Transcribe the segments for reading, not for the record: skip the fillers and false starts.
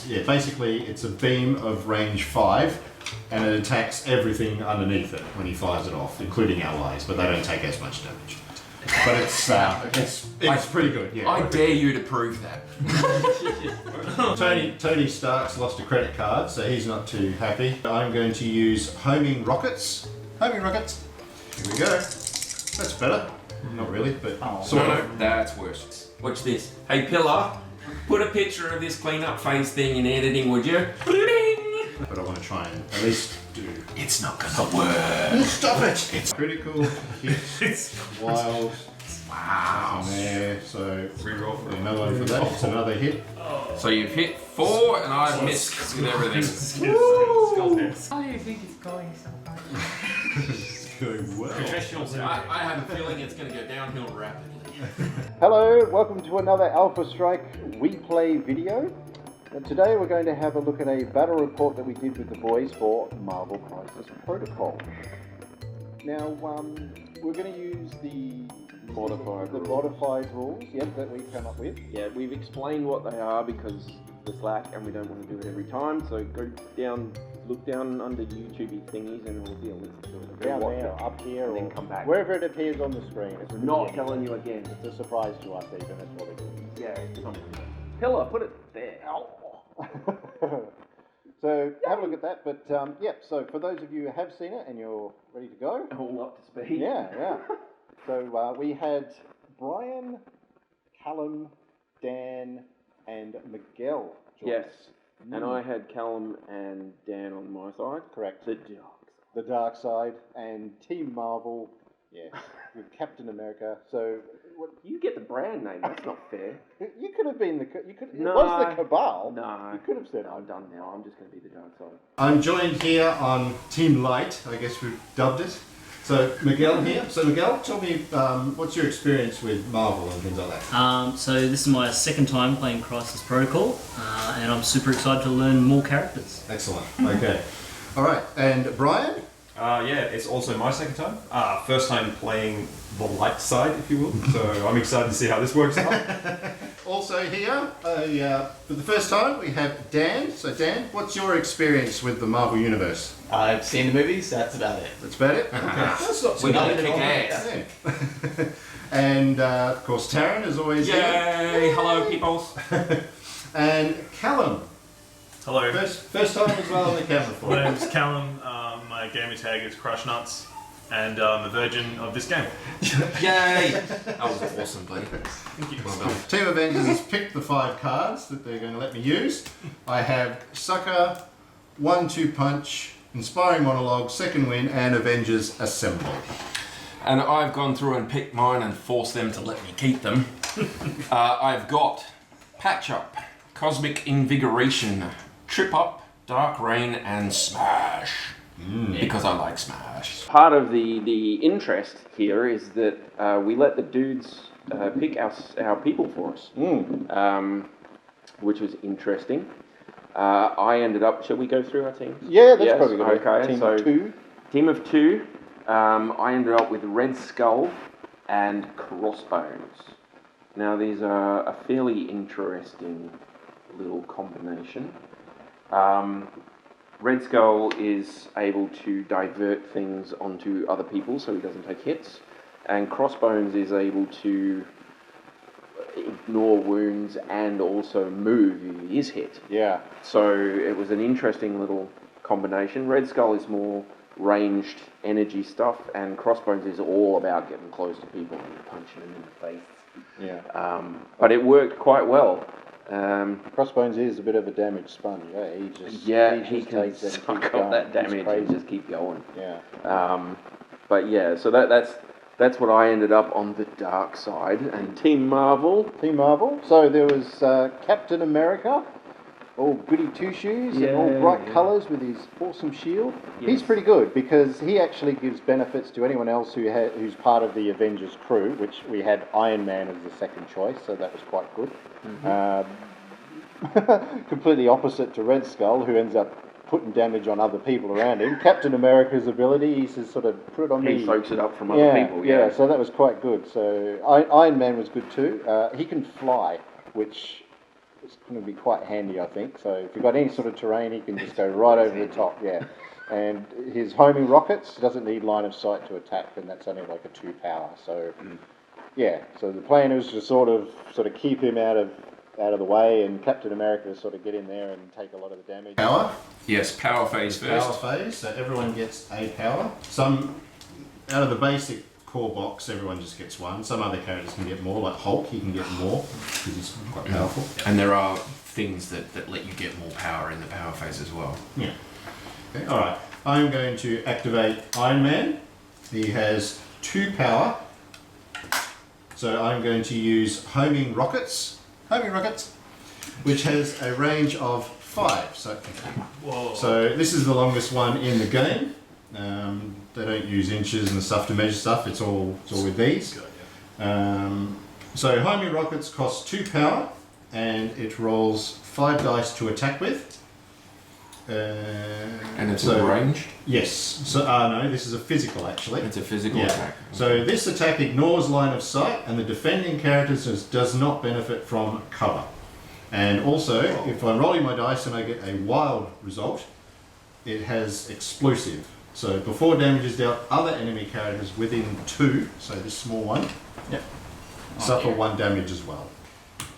basically it's a beam of range 5, and it attacks everything underneath it when he fires it off, including allies, but they don't take as much damage. But it's pretty good. Yeah. I dare you to prove that. Tony Stark's lost a credit card, so he's not too happy. I'm going to use homing rockets. Homing rockets. Here we go. That's better. Not really, but sort of. No, that's worse. Watch this. Hey, Pillar, put a picture of this clean-up phase thing in editing, would you? But I want to try and at least do... It's not gonna work. Stop it! It's critical, hits, wild. Wow. There, so reroll for another one for that. It's another hit. So you've hit 4 and I've missed with everything. How do you think it's going so far? It's going well. I have a feeling it's going to go downhill rapidly. Hello, welcome to another Alpha Strike We Play video. And today we're going to have a look at a battle report that we did with the boys for Marvel Crisis Protocol. Now, we're going to use the modified rules, that we come up with. Yeah, we've explained what they are because the Slack, and we don't want to do it every time. So go down, look down under YouTube thingies, and there will be a link to it. Down there, up here, and or then come back. Wherever it appears on the screen. We're not telling you again. It's a surprise to us, even. That's what it is. Yeah, it's something. Pillar, put it there. So have a look at that. But so for those of you who have seen it and you're ready to go, All up to speed. yeah. So we had Brian, Callum, Dan, and Miguel join Yes. us. And I had Callum and Dan on my side. Correct. The dark. The Dark Side and Team Marvel, with Captain America. So You get the brand name. That's not fair. you could have been it No. was the Cabal. No. You could have said I'm done now. I'm just going to be the dark side. I'm joined here on Team Light, I guess we've dubbed it. So Miguel here. So Miguel, tell me, what's your experience with Marvel and things like that? So this is my second time playing Crisis Protocol, and I'm super excited to learn more characters. Excellent. Okay. All right. And Brian? It's also my second time. First time playing the light side, if you will. So I'm excited to see how this works out. Also here, for the first time, we have Dan. So Dan, what's your experience with the Marvel Universe? I've seen the movies, that's about it. That's about it? Okay. That's not We're too going bad. to kick ass. Yeah. And of course, Taryn is always Yay! here. Hello, peoples. And Callum. Hello. First time as well on the camera for My name's Callum. My gamer tag is Crush Nuts, and I'm a virgin of this game. Yay! That was awesome, buddy. Thank you. Well done. Team Avengers has picked the 5 cards that they're going to let me use. I have Sucker, 1-2 Punch, Inspiring Monologue, Second Win, and Avengers Assemble. And I've gone through and picked mine and forced them to let me keep them. I've got Patch Up, Cosmic Invigoration, Trip Up, Dark Rain, and Smash. Because I like Smash. Part of the interest here is that we let the dudes pick our people for us, which was interesting. I ended up. Shall we go through our teams? Yeah, that's probably good. Okay. Team So of 2. team of 2. I ended up with Red Skull and Crossbones. Now these are a fairly interesting little combination. Red Skull is able to divert things onto other people so he doesn't take hits, and Crossbones is able to ignore wounds and also move if he is hit. Yeah. So it was an interesting little combination. Red Skull is more ranged energy stuff, and Crossbones is all about getting close to people and punching them in the face. Yeah. But it worked quite well. Crossbones is a bit of a damage sponge. He can takes it, suck keeps up going. that It's damage and crazy. just keep going. Yeah. But yeah, so that's what I ended up on the dark side. And Team Marvel. Team Marvel. So there was Captain America, all goody two-shoes and all bright colours with his awesome shield. Yes. He's pretty good because he actually gives benefits to anyone else who's part of the Avengers crew, which we had Iron Man as the second choice, so that was quite good. Completely opposite to Red Skull, who ends up putting damage on other people around him. Captain America's ability, he says sort of put it on me. He soaks it up from other people. Yeah, so that was quite good. So Iron Man was good too. He can fly, which it's going to be quite handy, I think. So if you've got any sort of terrain, he can just go right over the top, yeah. And his homing rockets doesn't need line of sight to attack, and that's only like a 2 power. So yeah, so the plan is to sort of keep him out of the way, and Captain America to sort of get in there and take a lot of the damage. Power. Yes, power phase first. Power phase. So everyone gets a power. Some out of the basic core box, everyone just gets one. Some other characters can get more, like Hulk. He can get more because he's quite powerful. And there are things that let you get more power in the power phase as well. Yeah. Okay. All right. I'm going to activate Iron Man. He has 2 power. So I'm going to use homing rockets, which has a range of 5. So this is the longest one in the game. They don't use inches and stuff to measure stuff. It's all with these. So homing rockets cost 2 power, and it rolls 5 dice to attack with. And it's all ranged? Yes. So no, this is a physical actually. It's a physical attack. So this attack ignores line of sight, and the defending character does not benefit from cover. And also, if I'm rolling my dice and I get a wild result, it has explosive. So before damage is dealt, other enemy characters within 2, so this small one, suffer 1 damage as well.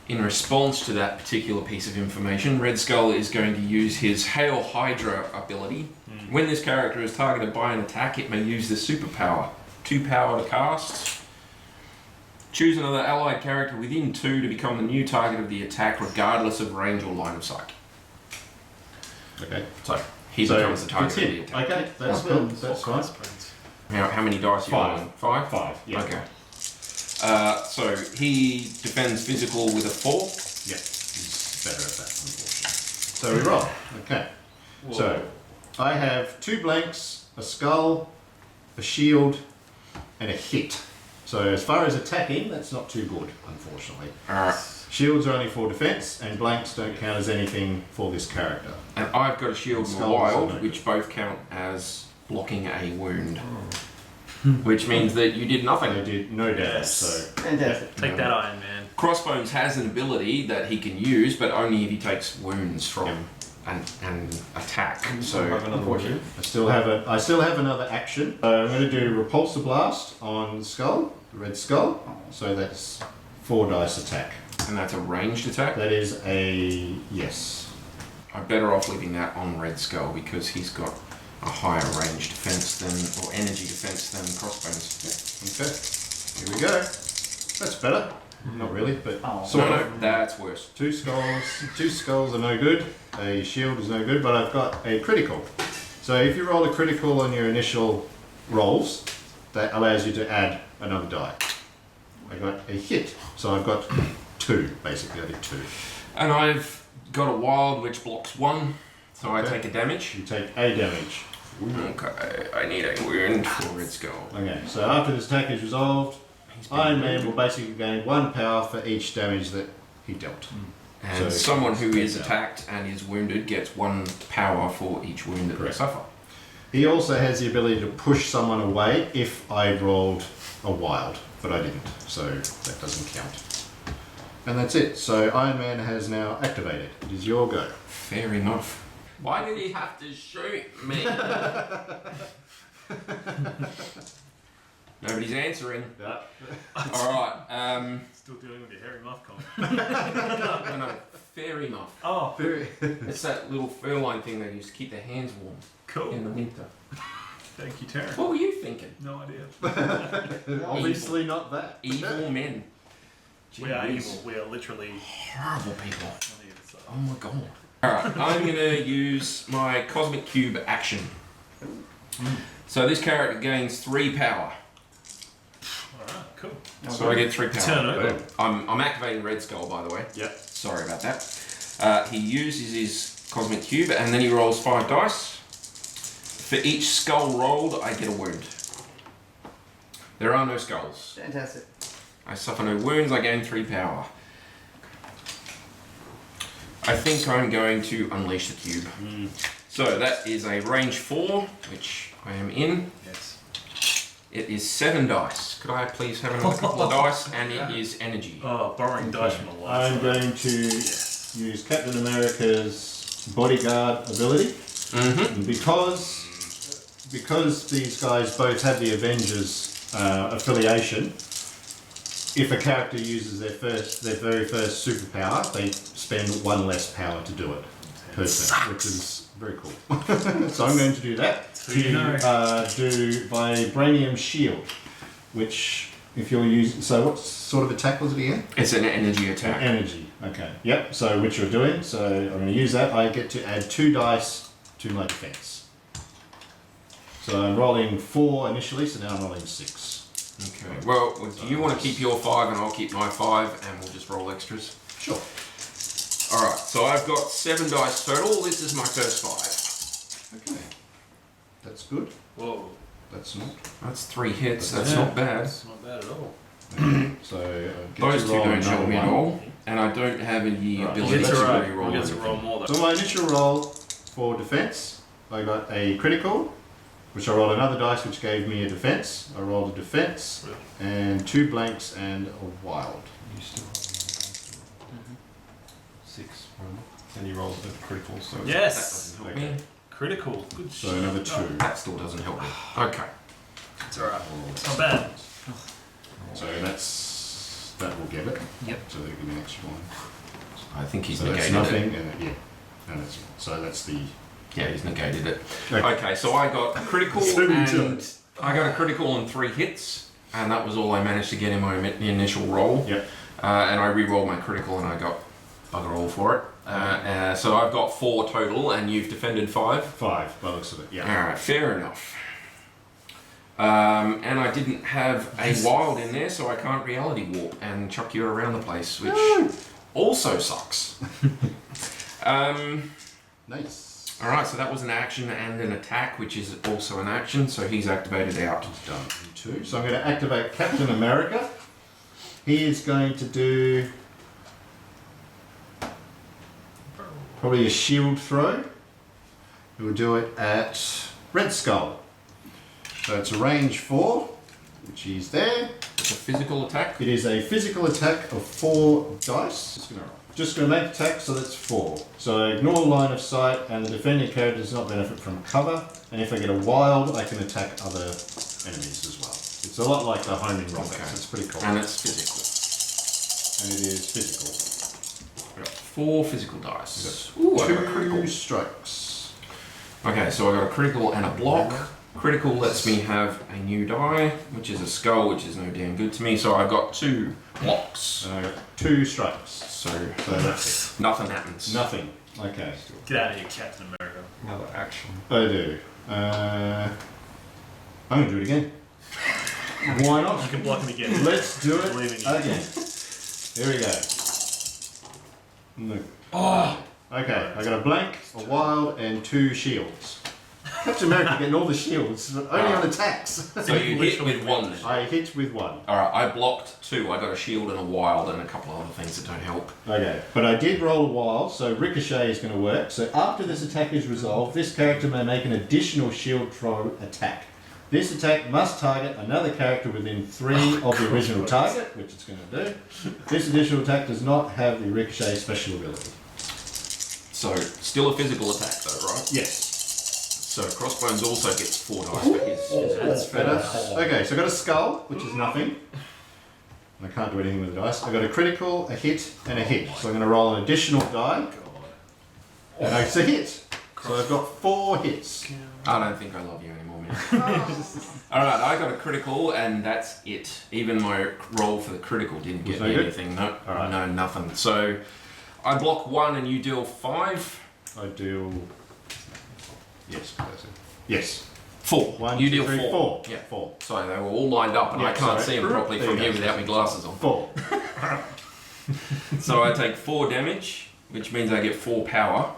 In response to that particular piece of information, Red Skull is going to use his Hail Hydra ability. When this character is targeted by an attack, it may use the superpower. 2 power to cast. Choose another allied character within 2 to become the new target of the attack, regardless of range or line of sight. Okay. So he becomes the target of the attack. Okay, that's cool. That's fine. How many dice are you 5. rolling? 5? 5, yeah. Okay. So he defends physical with a 4. Yeah, he's better at that, unfortunately. So we roll. Okay. Whoa. So I have 2 blanks, a skull, a shield, and a hit. So as far as attacking, that's not too good, unfortunately. Alright. Shields are only for defense, and blanks don't count as anything for this character. And I've got a shield and a Skulls wild, are no which both count as blocking a wound. Which means that you did nothing. They did no damage, Yes. so Fantastic. Take that, Iron Man. Crossbones has an ability that he can use, but only if he takes wounds from an attack. So unfortunately, I still have another action. I'm going to do Repulsor Blast on the skull, the Red Skull. So that's 4 dice attack. and that's a ranged attack. That is a yes. I'm better off leaving that on Red Skull because he's got a higher range defense than, or energy defense than Crossbones. Okay, here we go. That's better. Not really, but sort No, of. no, that's worse. 2 skulls. 2 skulls are no good. A shield is no good, but I've got a critical. So if you roll a critical on your initial rolls, that allows you to add another die. I got a hit, so I've got 2 basically. I did 2. And I've got a wild which blocks 1, so I take a damage. You take a damage. Okay, I need a wound for Red Skull. Okay, so after this attack is resolved, Iron Man will basically gain 1 power for each damage that he dealt. And So someone who is out. attacked and is wounded gets 1 power for each wound that they Correct. suffer. He also has the ability to push someone away if I rolled a wild, but I didn't, so that doesn't count. And that's it. So Iron Man has now activated. It is your go. Fair enough. Why did he have to shoot me? Nobody's answering. Yeah. Alright, Still dealing with your hairy muff comment. no, fairy muff. Oh, It's that little fur-line thing they use to keep their hands warm cool. in the winter. Thank you, Taryn. What were you thinking? No idea. Obviously not that. Evil men. We are Jeez. evil. We are literally Horrible people. on the other side. Oh my god. Alright, I'm gonna use my Cosmic Cube action. So this character gains 3 power. Alright, cool. So I get 3 power. Turn over. Boom. I'm activating Red Skull, by the way. Yep. Sorry about that. He uses his Cosmic Cube and then he rolls 5 dice. For each skull rolled, I get a wound. There are no skulls. Fantastic. I suffer no wounds, I gain 3 power. I think I'm going to unleash the cube. So that is a range 4, which I am in. Yes. It is 7 dice. Could I please have another couple of dice? And it is energy. Oh, borrowing dice from a lot. I'm going to use Captain America's bodyguard ability. And because these guys both have the Avengers affiliation, if a character uses their very first superpower, they spend one less power to do it per turn, which is very cool. So I'm going to do that to do Vibranium Shield, which if you're using, so what sort of attack was it again? It's an energy attack. Energy, okay. Yep, so which you're doing, so I'm going to use that. I get to add 2 dice to my defense. So I'm rolling 4 initially, so now I'm rolling 6. Okay, well, do you want to keep your 5 and I'll keep my 5 and we'll just roll extras? Sure. Alright, so I've got 7 dice total. This is my first 5. Okay. That's good. Whoa. That's not. That's 3 hits. That's not bad. That's not bad at all. So I get Those to two roll don't help another me at one. all, and I don't have any ability We'll to get re-roll to anything. roll more though. So my initial roll for defense, I got a critical, which I rolled another dice, which gave me a defense. I rolled a defense, and 2 blanks and a wild. You still have 6, and you rolled the critical, so Yes! Help me. Critical. Good So another 2. That still doesn't help me. Okay. It's alright. It's not bad. So that will give it. Yep. So they give me an extra 1. I think he's So that's negated nothing, it. and that's so that's the. Yeah, he's negated it. Okay. Okay, so I got a critical and I got a critical and 3 hits, and that was all I managed to get in my initial roll. Yep. And I re-rolled my critical and I got bugger all for it. So I've got 4 total, and you've defended 5. 5 by the looks of it. Yeah. All right, fair enough. And I didn't have a wild in there, so I can't reality warp and chuck you around the place, which also sucks. Nice. All right, so that was an action and an attack, which is also an action. So he's activated out. Done. 2. So I'm going to activate Captain America. He is going to do probably a shield throw. He will do it at Red Skull. So it's a range 4, which is there. It's a physical attack. It is a physical attack of 4 dice. Just going to make attack, so that's 4. So I ignore line of sight, and the defending character does not benefit from cover. And if I get a wild, I can attack other enemies as well. It's a lot like the homing rocket. Okay. It's pretty cool. And it's physical. And it is physical. I've got 4 physical dice. Ooh, I got a critical. 2 strikes. Okay, so I got a critical and a block. Critical lets me have a new die, which is a skull, which is no damn good to me. So I've got 2 blocks. And I got 2 strikes. So that's nothing happens. Nothing. Okay. Get out of here, Captain America. another action. I do. I'm going to do it again. Why not? You can block him again. Let's do it Believe in you. again. Here we go. No. Oh. Okay, I got a blank, a wild, and 2 shields. Captain America getting all the shields, only on attacks. So you hit with 1 then. I hit with 1. Alright, I blocked 2. I got a shield and a wild and a couple of other things that don't help. Okay, but I did roll a wild, so ricochet is going to work. So after this attack is resolved, this character may make an additional shield throw attack. This attack must target another character within 3 of the original target, which it's going to do. This additional attack does not have the ricochet special ability. So, still a physical attack though, right? Yes. So, Crossbones also gets 4 dice for his. That's better. Okay, so I got a skull, which is nothing. And I can't do anything with the dice. I got a critical, a hit, and a hit. So I'm going to roll an additional die. And it's a hit. So I've got 4 hits. I don't think I love you anymore, man. Alright, I got a critical and that's it. Even my roll for the critical didn't get no me good? anything. No, Alright. no, nothing. So, I block 1 and you deal 5. I deal. Yes, that's it. Yes. 4. 1, you 2, deal 3, 4. 4. Yeah. 4. So they were all lined up and Yeah, I can't sorry. see them properly There from you here go. without my glasses on. 4. So I take 4 damage, which means I get 4 power.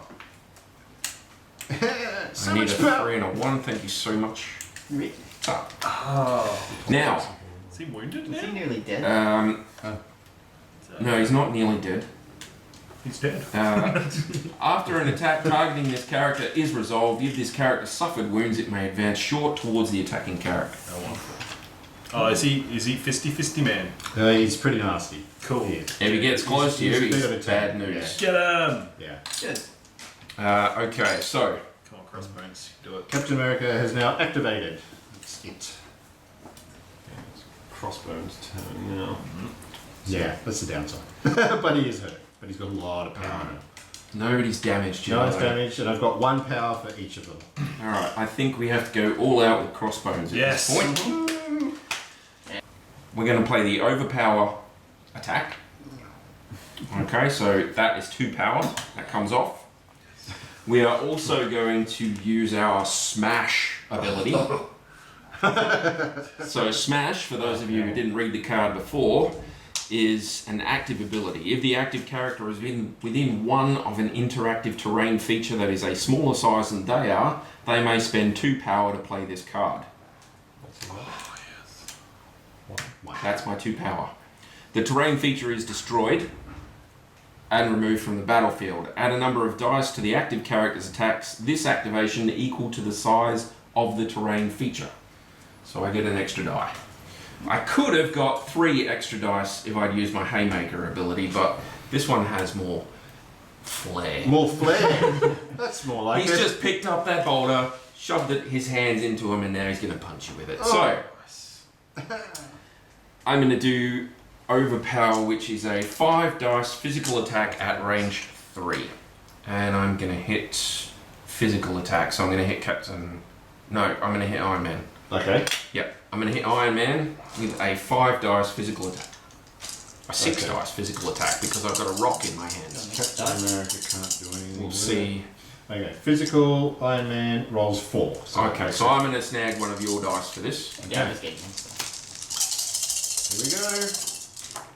So I need much a power. 3 and a 1, thank you so much. Ah. Oh. Now, Is he wounded Is now? he nearly dead? no, he's not nearly dead. He's dead. After an attack targeting this character is resolved, if this character suffered wounds, it may advance short towards the attacking character. Oh, is he fisty man? He's pretty nasty. Cool. He is. If he gets close to you, he's a bit he's of a bad tank, news. Get him! Yeah. Good. Okay, so Come on, Crossbones, do it. Captain America has now activated. That's it. Crossbones turn now. Yeah, that's the downside. But he is hurt. But he's got a lot of power now. nobody's damaged yet. Nice damage, and I've got 1 power for each of them. Alright, I think we have to go all out with Crossbones at Yes. this point. We're going to play the overpower attack. Okay, so that is 2 power. That comes off. We are also going to use our smash ability. So smash, for those of you who didn't read the card before, is an active ability. If the active character is within one of an interactive terrain feature that is a smaller size than they are, they may spend 2 power to play this card. That's my 2 power. The terrain feature is destroyed and removed from the battlefield. Add a number of dice to the active character's attacks. This activation equal to the size of the terrain feature. So I get an extra die. I could have got 3 extra dice if I'd used my Haymaker ability, but this one has more flair. More flair. That's more like He's it. just picked up that boulder, shoved his hands into him, and now he's going to punch you with it. So, I'm going to do Overpower, which is a 5 dice physical attack at range 3. And I'm going to hit physical attack, so I'm going to hit Captain... No, I'm going to hit Iron Man. Okay. Yep, I'm going to hit Iron Man with a 5 dice physical attack. A 6 dice physical attack, because I've got a rock in my hands. Captain America can't do anything. We'll with see. it. Okay, physical Iron Man rolls 4. Okay, so I'm going to snag one of your dice for this. Yeah, just getting Here we go.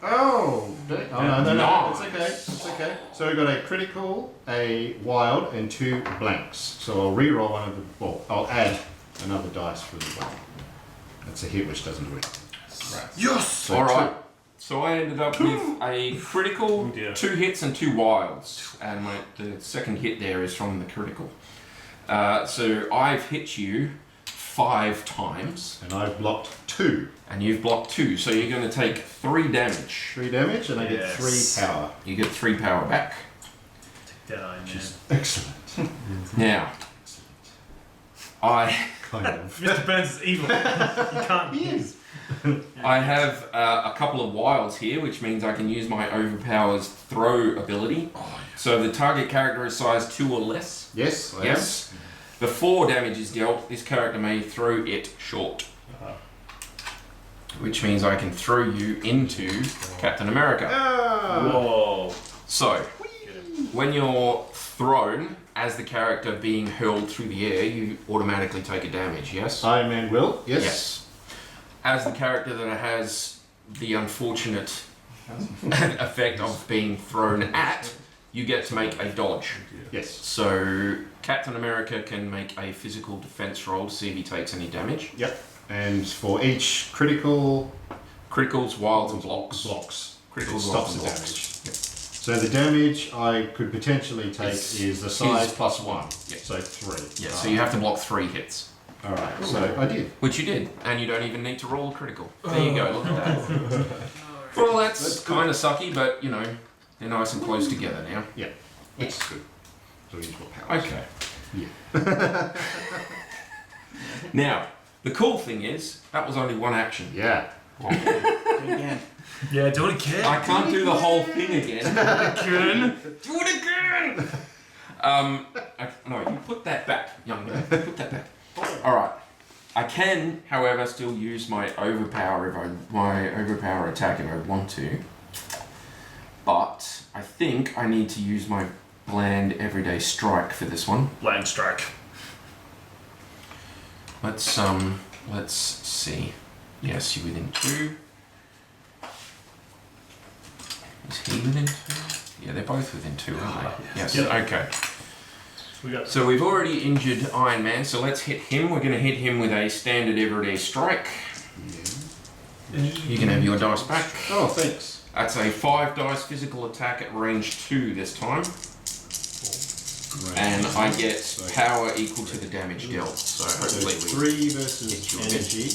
Oh, no, Nice. it's okay. It's okay. So we've got a critical, a wild, and 2 blanks. So I'll re-roll one of the. Well, I'll add another dice for the blank. That's a hit, which doesn't do it. Right. Yes. So Alright, so I ended up with a critical, Oh dear. 2 hits and 2 wilds. And the second hit there is from the critical. So I've hit you 5 times. And I've blocked 2. And you've blocked 2, so you're going to take 3 damage. 3 damage, and I get Yes. 3 power. You get 3 power back. Dead Iron Man. Excellent. Now, Kind of. Mr. Burns is evil. You can't. He is. I have a couple of wilds here, which means I can use my Overpower's throw ability. So the target character is size 2 or less. Yes. I Yes. Before damage is dealt, this character may throw it short. Which means I can throw you into Captain America. Ah. Whoa. So, when you're thrown as the character being hurled through the air, you automatically take a damage, yes? Iron Man will. Yes. Yes. As the character that has the unfortunate effect of being thrown at, you get to make a dodge. Yes. So, Captain America can make a physical defense roll to see if he takes any damage. Yep. And for each critical Criticals, wilds, and blocks. Criticals Criticals, stops wilds, the and damage. blocks. Yep. So the damage I could potentially take is the size plus 1. Yep. So 3. Yeah, so you have to block 3 hits. Alright, so I did. Which you did, and you don't even need to roll a critical. There you go, look at that. Well, that's kind of sucky, but you know, they're nice and close together now. Yeah. Which is good. So he's got powers. Okay. Yeah. Now, the cool thing is, that was only 1 action. Yeah. again. Yeah, do it again. I can't do the whole thing again. Again. Do it again! No, you put that back, young man. Put that back. Alright. I can, however, still use my overpower attack if I want to. But I think I need to use my bland everyday strike for this one. Land strike. Let's see. Yes, you're within 2. Is he within 2? Yeah, they're both within 2, aren't they? Yes. Yep. Okay. We got. So we've already injured Iron Man, so let's hit him. We're going to hit him with a standard everyday strike. You can have your dice back. Oh, thanks. That's a 5 dice physical attack at range 2 this time. And I get power equal to the damage dealt. So So hopefully 3 hit versus you a bit. energy,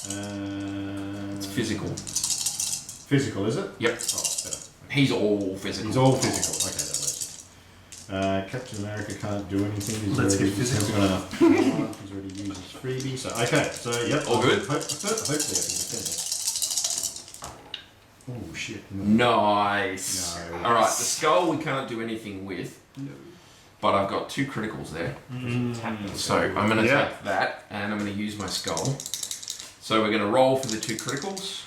It's physical. Physical, is it? Yep. Oh, better. He's all physical. He's all physical. Okay, that works. Captain America can't do anything. He's Let's already, get physical. He's got enough power. He's already used his freebie. So okay, so yep. All good? Hopefully I can defend it. Oh shit. Nice. No. All right, the skull we can't do anything with, but I've got 2 criticals there. So I'm going to tap that, and I'm going to use my skull. So we're going to roll for the 2 criticals.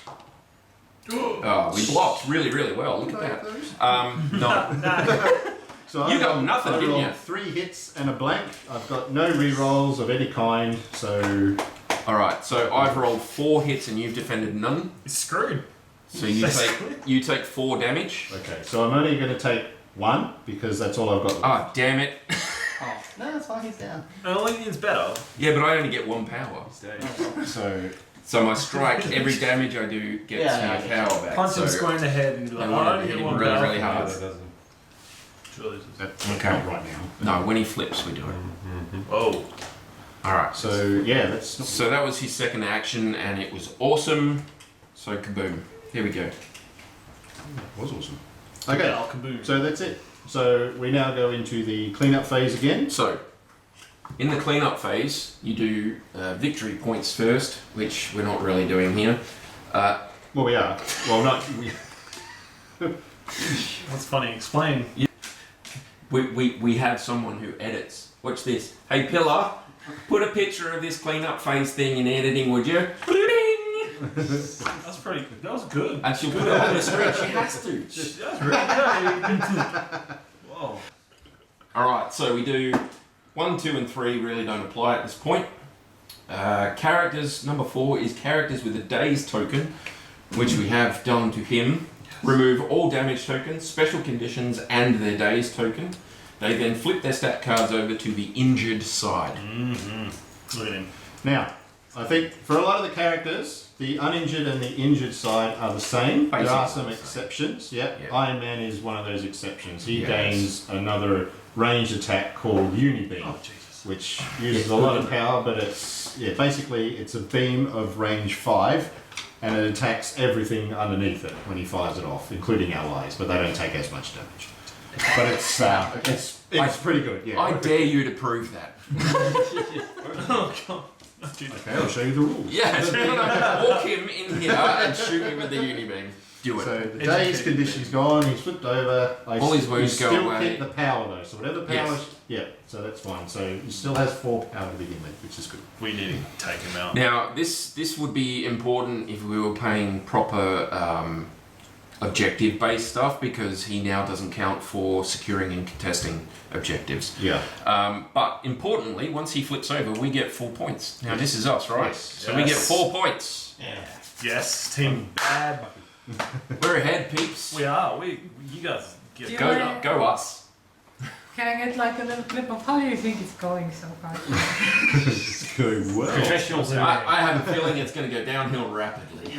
Oh, we blocked really, really well. Look at that. No. So You got nothing, I didn't rolled you? 3 hits and a blank. I've got no re-rolls of any kind, so... All right, so I've rolled 4 hits and you've defended none. It's screwed. So you take 4 damage. Okay, so I'm only going to take 1, because that's all I've got left. Ah, damn it. Oh, no, that's fine. He's down. Only better. Yeah, but I only get 1 power. So my strike, every damage I do gets Yeah, my yeah. power back. Punch so him square in the head and be like, I I wanted only to hit get him one really, barrel. really hard. Surely this is- That's Okay. not right now. No, when he flips, we do it. Whoa. All right. So, yeah, that's... Not... So that was his second action, and it was awesome. So kaboom. Here we go. That was awesome. Okay, Now, kaboom. so that's it. So we now go into the cleanup phase again. So, in the cleanup phase, you do victory points first, which we're not really doing here. Well, we are. Well, not... What's funny? Explain. We have someone who edits. Watch this. Hey, Pillar, put a picture of this cleanup phase thing in editing, would you? That's pretty. That was good. And she'll put it on the screen. She has to. That's really good. Whoa. Alright, so we do 1, 2, and 3 really don't apply at this point. Characters, number 4 is characters with a daze token, which we have done to him. Remove all damage tokens, special conditions, and their daze token. They then flip their stat cards over to the injured side. Look at him. Now, I think for a lot of the characters, the uninjured and the injured side are the same. There are some exceptions. Yep. Yeah. Iron Man is one of those exceptions. He Yes. gains another ranged attack called Unibeam, Oh Jesus. which uses a lot of power, but it's basically it's a beam of range 5, and it attacks everything underneath it when he fires it off, including allies, but they don't take as much damage. But it's pretty good. Yeah. I dare you to prove that. Oh god. Okay, I'll show you the rules. Yeah, walk him in here and shoot me with the unibeam. Do it. So the day's condition's gone, he's flipped over. All his wounds you go still away. get the power though, so whatever power Yes. yeah, so that's fine. So he still has 4 power to begin with, which is good. We need to take him out. Now, this would be important if we were playing proper objective-based stuff, because he now doesn't count for securing and contesting objectives. Yeah. But importantly, once he flips over, we get 4 points. Now, this is us, right? Yes. So we get 4 points. Yeah. Yes, team bad. We're ahead, peeps. We are. You guys get Do you Go, wanna- go us. Can I get like a little clip of how you think it's going so far? It's going well. professionals. I have a feeling it's going to go downhill rapidly.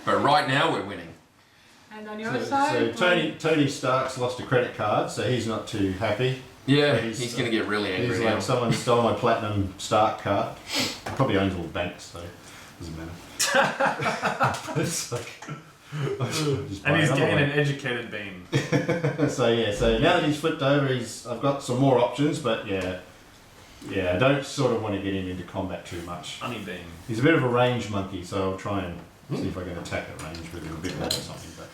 But right now, we're winning. And on your So side, Tony Stark's lost a credit card, so he's not too happy. Yeah, He's, he's going to get really He's angry like, now. someone stole my platinum Stark card. He probably owns all the banks, so doesn't matter. It's like, just buy And he's another getting one. an educated beam. So yeah, so now that he's flipped over, I've got some more options, but yeah, I don't sort of want to get him into combat too much. Honey beam. He's a bit of a range monkey, so I'll try and see if I can attack at range with him a bit more or something. But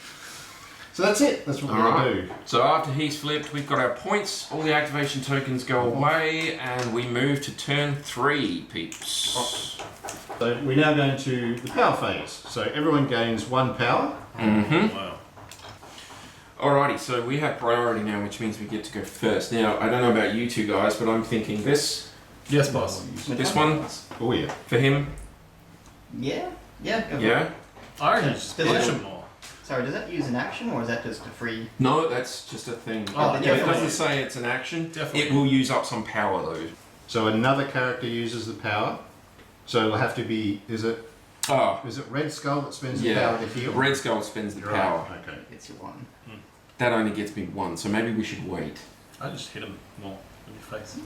so that's it. That's what we're gonna do. So after he's flipped, we've got our points. All the activation tokens go away, and we move to turn 3, peeps. So we now go into the power phase. So everyone gains 1 power. Mm-hmm. Wow. Alrighty, so we have priority now, which means we get to go first. Now, I don't know about you two guys, but I'm thinking this Yes, boss. This one? Oh yeah. for him. Yeah? Yeah, go for Yeah. it. I reckon just Does it- push him more. Sorry, does that use an action or is that just a free? No, that's just a thing. Oh, It definitely. doesn't say it's an action. Definitely. It will use up some power though. So another character uses the power. So it'll have to be. Is it Oh, Red Skull that spends the yeah. power to heal? Red Skull spends the Right, power. Okay. It's your one. That only gets me 1, so maybe we should wait. I just hit him more in your face.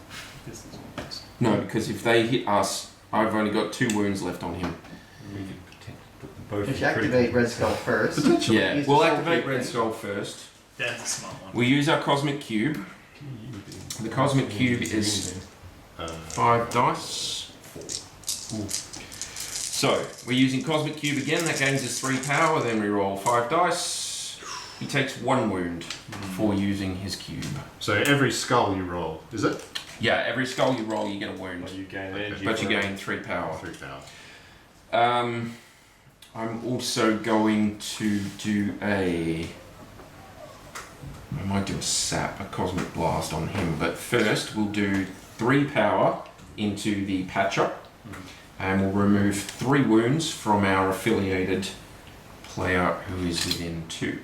This is- No, because if they hit us I've only got 2 wounds left on him. We could put them both If in you activate Red Skull first, Yeah, use we'll the soul activate cube Red thing. Skull first. Dan's a smart one. We use our Cosmic Cube. The Cosmic Cube is 5 dice. 4. So, we're using Cosmic Cube again. That gains us 3 power. Then we roll 5 dice. He takes 1 wound for using his cube. So every skull you roll, is it? Yeah, every skull you roll, you get a wound. But you gain energy. But you for- gain 3 power. 3 power. I'm also going to do I might do a sap, a cosmic blast on him, but first we'll do 3 power into the patch up, and we'll remove 3 wounds from our affiliated player who is within 2.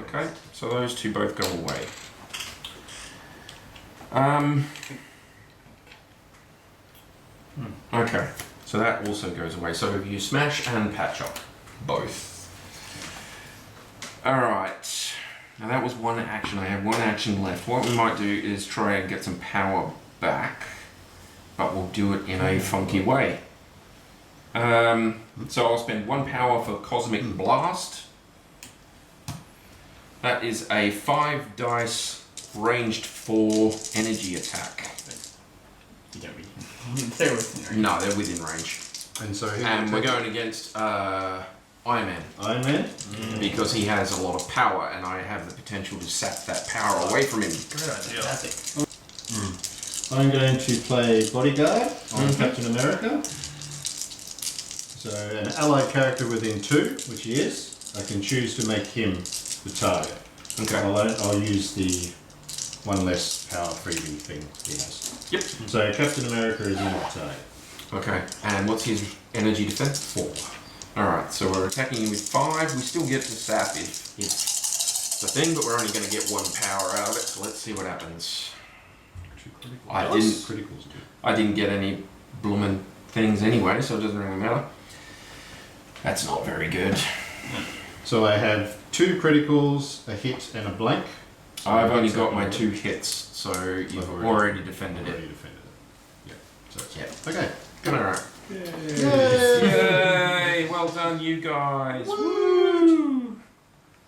Okay, so those 2 both go away. Okay, so that also goes away. So you smash and patch up, both. Alright, now that was 1 action. I have 1 action left. What we might do is try and get some power back, but we'll do it in a funky way. So I'll spend 1 power for Cosmic Blast. That is a 5 dice ranged 4 energy attack. You don't really. They're within range. No, they're within range. And so who And we're takes- going against Iron Man. Iron Man. Because he has a lot of power and I have the potential to sap that power away from him. Great idea. Fantastic. I'm going to play Bodyguard on Captain America. So an allied character within 2, which he is, I can choose to make him the target. Okay. I'll use the 1 less power freebie thing he has. Yep. So Captain America is in the target. Okay, and what's his energy defense? 4. Alright, so we're attacking him with 5. We still get to sap if it's a thing, but we're only going to get 1 power out of it, so let's see what happens. I didn't get any bloomin' things anyway, so it doesn't really matter. That's not very good. So I have 2 criticals, a hit, and a blank. So I've only that's got my already- 2 hits, so you've I've already defended already it. defended it. Yeah. So it's Yeah. okay. Good. Alright. Yay! Yay! Well done, you guys. Woo!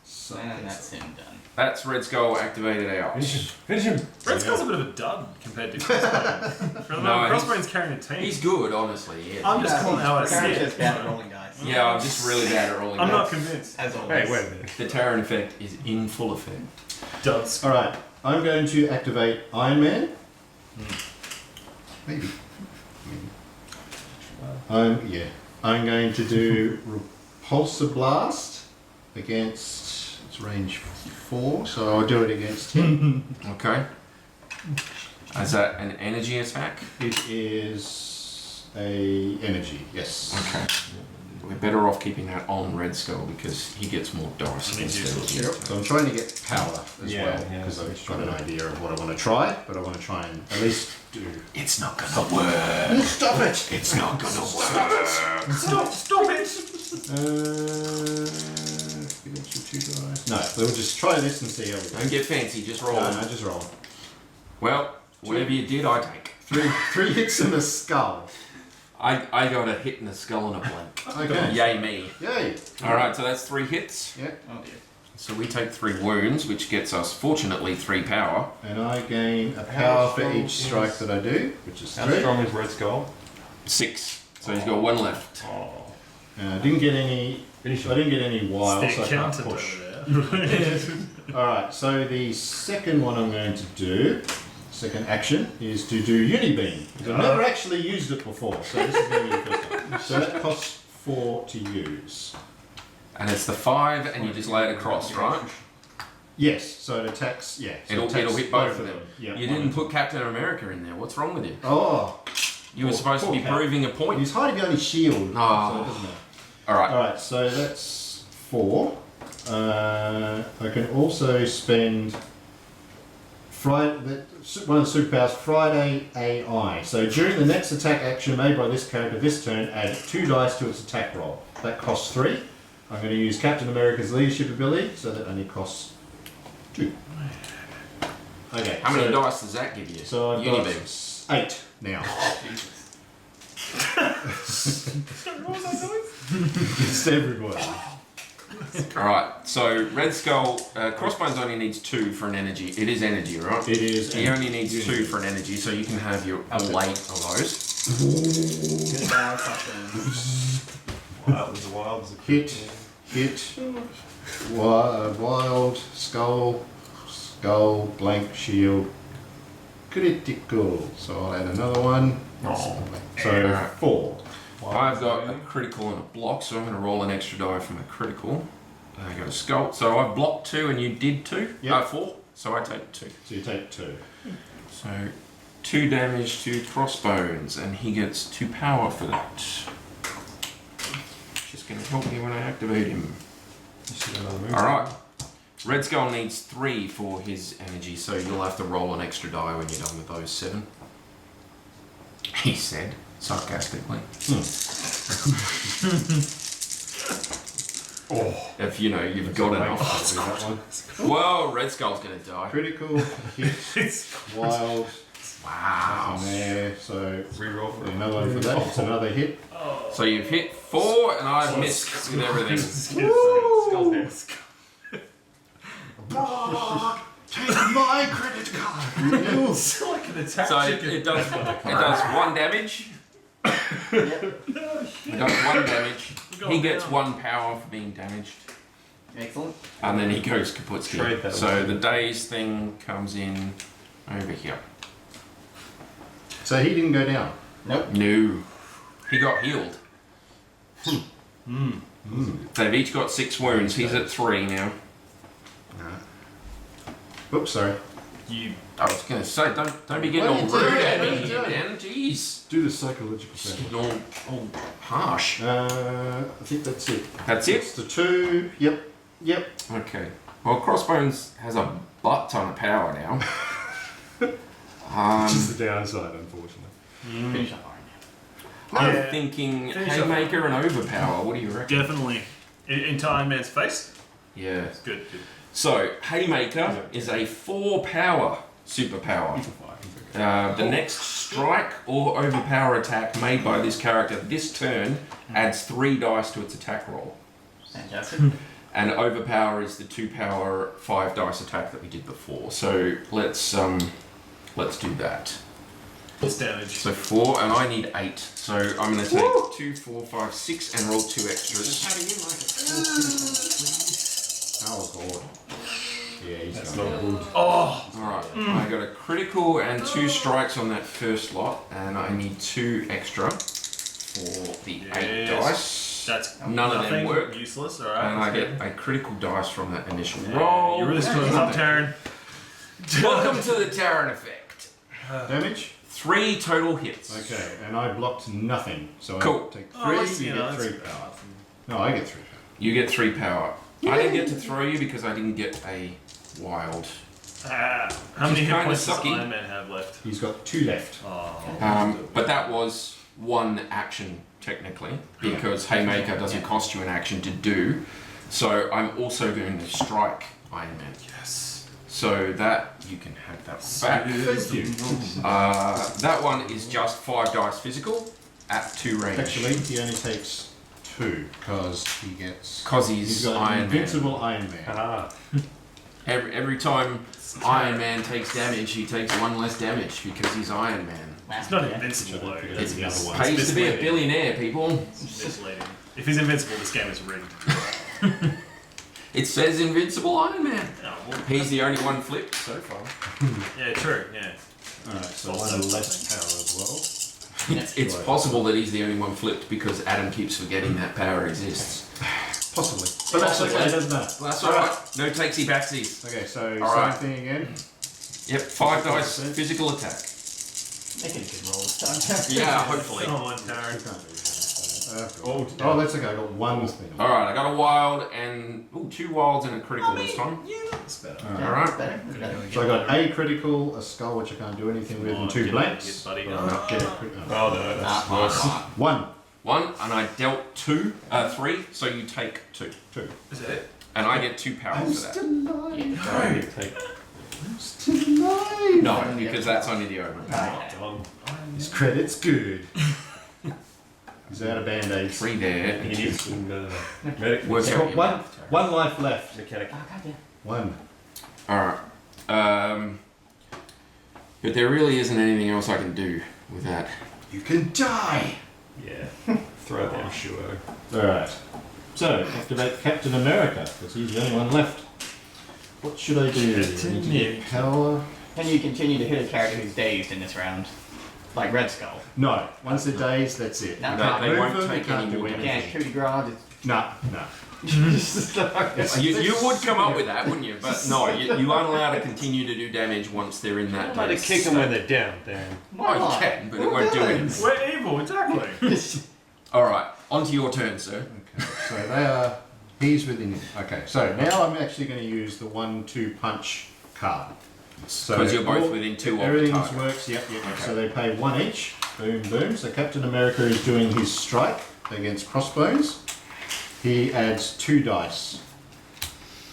So And that's him done. That's Red Skull activated out. Finish him. Red Skull's a bit of a dud compared to Crossbones. No, Crossbones carrying a team. He's good, honestly. Yeah. I'm just calling how I see Apparently it. just bad at rolling dice. Yeah, I'm just really bad at rolling I'm not dice. convinced. As always. Hey, wait a minute. The Terran effect is in full effect. Duds. Alright, I'm going to activate Iron Man. Maybe. I'm going to do Repulsor Blast against, it's range 4, so I'll do it against him. Okay. Is that an energy attack? It is a energy, yes. Okay. We're better off keeping that on Red Skull because he gets more dice Means instead of useless. So I'm trying to get power as Yeah, well, yeah, because that's I've got an idea of what I want to try, but I want to try and at least do... It's not gonna work. Stop it! It's not gonna work. Stop it! Against your 2 dice. No, we'll just try this and see how we go. Don't get fancy, just roll. No, just roll. Well, whatever you did, I take. 3 hits in the skull. I got a hit in the skull and a blank. Okay. Yay me. Yay! Alright, so that's 3 hits. Yeah. Oh dear. So we take 3 wounds, which gets us, fortunately, 3 power. And I gain a How power for strong each strike is- that I do, which is How 3. strong is Red Skull? 6. So he's got 1 left. Oh. I didn't get any. Finish I him. didn't get any wild, Stick so I can't counted push. over there. Alright, so the second one I'm going to do, second action, is to do Unibeam. I've never actually used it before, so this is going to be the first time. So that costs 4 to use. And it's the 5, and you just lay it across, right? Yes, so it attacks, yeah. So it attacks It'll hit both of them. Yeah, You one didn't of put Captain America in there. What's wrong with you? Oh, You were supposed to poor be Cap. proving a point. he's hiding behind his shield, so it Oh. doesn't matter. Alright. Alright, so that's 4. I can also spend one of the superpowers, Friday AI. So during the next attack action made by this character this turn, add 2 dice to its attack roll. That costs 3. I'm going to use Captain America's leadership ability, so that only costs 2. Okay. How many so, dice does that give you? So I've Unibeam. got It's 8 now. It's everybody. Alright, so Red Skull, Crossbones only needs 2 for an energy. It is energy, right? It is. He only needs 2 for an energy, so you can have your all 8 of those. Wild as a wild as a Hit, wild, skull, blank, shield, critical. So I'll add another one. So 4. I've got a critical and a block, so I'm going to roll an extra die from a critical. I go to skull. So I blocked 2 and you did 2? Yep. 4. So I take 2. So you take 2. So 2 damage to Crossbones, and he gets 2 power for that. Just going to help me when I activate him. Alright. Red Skull needs 3 for his energy, so you'll have to roll an extra die when you're done with those 7. He said, sarcastically. If you know you've got enough. Well, Red Skull's going to die. Critical, hit, wild. Wow. Nothing there. So reroll for another one for that. It's another hit. So you've hit 4 and I've missed with everything. Take my credit card. It's like an attack So chicken. it does 1 damage. It does 1 damage. He gets 1 power for being damaged. Excellent. And then he goes kaputski. Trade that So away. the daze thing comes in over here. So he didn't go down. Nope. No. He got healed. They've each got 6 wounds. He's at 3 now. Oops, sorry. I was going to say, don't be getting all What are you rude at doing? me here, Dan. Jeez. Do the psychological Just thing. getting all harsh. I think that's it. That's It's it? the 2. Yep. Okay. Well, Crossbones has a butt ton of power now. Which is the downside, unfortunately. Finish up I'm Yeah. thinking Finish Haymaker and Overpower. What do you reckon? Definitely. Into Iron Man's face? Yeah. Good. So, Haymaker is a 4 power superpower. The next strike or overpower attack made by this character this turn adds 3 dice to its attack roll. Fantastic. And overpower is the 2 power 5 dice attack that we did before. So let's do that. What's damage? So 4, and I need 8. So I'm going to take 2, 4, 5, 6, and roll 2 extras. Oh, God. Yeah, he's That's going not good. Alright, I got a critical and 2 strikes on that first lot, and I need 2 extra for the 8 Yes. dice. That's None of them nothing, work. Useless, alright. And I get a critical dice from that initial roll. You're really screwing us up, Taryn. Welcome to the Terran effect. Damage? 3 total hits. Okay, and I blocked nothing. So Cool. I take 3, that's- you you get know, 3 that's- power. No, I get 3 power. You get 3 power. I didn't get to throw you because I didn't get a wild. How many hit kinda points does sucky. Iron Man have left? He's got 2 left. But that was 1 action technically because Haymaker doesn't cost you an action to do. So I'm also going to strike Iron Man. Yes. So that you can have that one back. Thank you. That one is just 5 dice physical at 2 range. Actually, he only takes 2 because he gets. Because He's he's got an Iron Man. invincible Iron Man. Ah. Every time Iron Man takes damage, he takes 1 less damage because he's Iron Man. It's not invincible though. That's the other one. Pays to be a misleading. billionaire, people. It's misleading. If he's invincible, this game is rigged. It says Invincible Iron Man. Oh, well, He's the only one flipped so far. yeah, true. Yeah. Alright, so Also 1 less something. power as well. It's possible that he's the only one flipped because Adam keeps forgetting that power exists. Possibly. But that's okay, it doesn't matter. Well, that's alright. No takesy backsies. Okay, so Alright. same thing again. Yep, 5 dice physical attack. Making a good roll this time. Yeah, hopefully. Come on, Taryn. Oh, that's okay, I got 1 thing. Alright, I got a wild and 2 wilds and a critical this time. That's better. Alright. Better. So I got a critical, a skull which I can't do anything with, and 2 Get blanks. it, buddy. But I'll not get a crit- Oh no, that's worse. 1. 1, and I dealt 3, so you take 2. 2. Is that it? And I get 2 power for that. Take Still alive. 5! No, because that's only the omen. His credit's good. He's out of band-aids. 3 there. He needs some medic. Works He's out. got one life left. Mechanic. One. Alright. But there really isn't anything else I can do with that. You can die! Yeah. Throw that sure. Alright. So, activate Captain America, because he's the only one left. What should I do? I need to get power. Can you continue to hit a character who's dazed in this round? Like Red Skull. No. Once they're dazed, that's it. No, You can't they move won't them, take you can't any do more anything. Can't shoot ground. No. You would come up with that, wouldn't you? But no, you aren't allowed to continue to do damage once they're in that I'm going to place. kick them when they're down, Dan. Oh, you can, but it won't do anything. We're evil, exactly. Alright, on to your turn, sir. Okay, so they are. He's within. Okay, so now I'm actually going to use the 1-2 punch card. So Because you're both all- within 2 of the Everything target. works. Yep. Okay. So they pay 1 each. Boom, boom. So Captain America is doing his strike against Crossbones. He adds 2 dice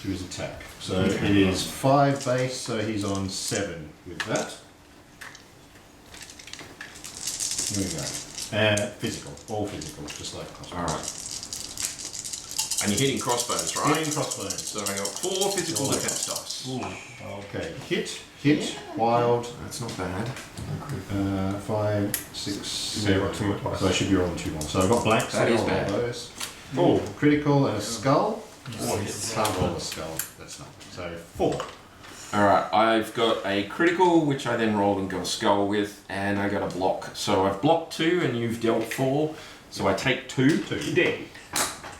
to his attack. So it is 5 base. So he's on 7 with that. Here we go. Physical, all physical, just like Crossbones. Alright. And you're hitting crossbones, right? Hitting Crossbones. So I got 4 physical defense dice. Okay, hit, wild, That's not bad. 5, 6, You may 7. roll 2 more twice. So I should be rolling 2 more. So I've got blanks, That so is I'll roll bad. those. Oh, critical and a skull. Can't roll a skull, that's not. So 4. Alright, I've got a critical, which I then rolled and got a skull with, and I got a block. So I've blocked 2 and you've dealt 4, so I take 2. You're dead.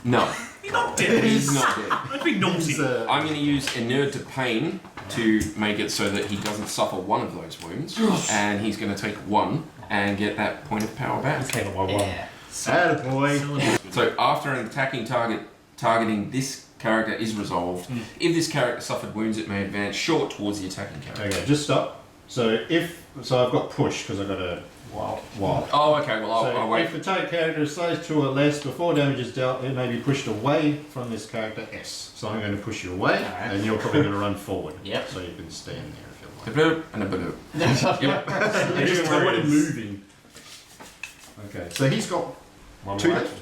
No, You're not dead. he's not dead. Don't be naughty. He's, I'm going to use Inert to Pain to make it so that he doesn't suffer one of those wounds, and he's going to take 1 and get that point of power back. Came on 1. Yeah. attaboy. So after an attacking target targeting this character is resolved, if this character suffered wounds, it may advance short towards the attacking character. Okay, just stop. So I've got push because I've got a wild. Oh, okay. Well, I'll So wait. if the target character is size 2 or less, before damage is dealt, it may be pushed away from this character S. So I'm going to push you away, Alright. and you're probably going to run forward. Yep. So you can stand there if you A like. bloop and a bloop. Yep. I just avoided moving. Okay, so he's got 2 left.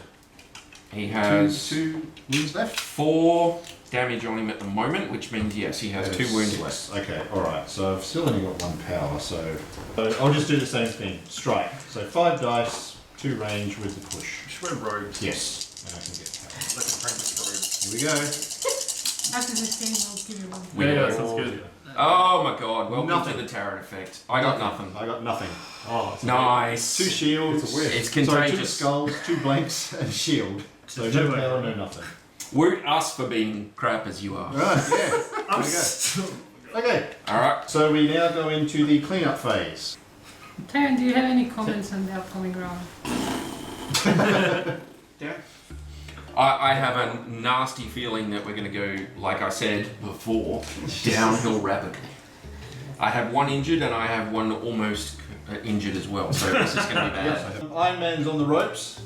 He has 2 wounds left. 4 damage on him at the moment, which means yes, he has 2 wounds less. Okay, alright, so I've still only got 1 power, so I'll just do the same thing. Strike. So 5 dice, 2 range with the push. Just wear robes. Yes, and I can get power. Like apprentice Here we go. After this game, I'll give you one. We robes. go. Yeah, sounds good. Oh my god, welcome Nothing. to the Tarot effect. I got nothing. I got nothing. Oh, it's Nice. 2 shields. It's a win. It's Sorry, 2 contagious. skulls, 2 blanks, and shield. So no power, no nothing. Woot us for being crap as you are. Right, yeah. There we go. Okay, Alright. so we now go into the cleanup phase. Taryn, do you have any comments on the upcoming round? I have a nasty feeling that we're going to go, like I said before, downhill rapidly. I have 1 injured and I have 1 almost injured as well, so this is going to be bad. Iron Man's on the ropes.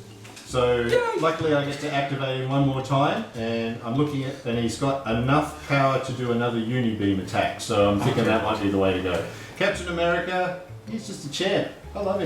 So luckily I get to activate him 1 more time, and I'm looking at, and he's got enough power to do another uni-beam attack, so I'm thinking that might be the way to go. Captain America, he's just a champ. I love him.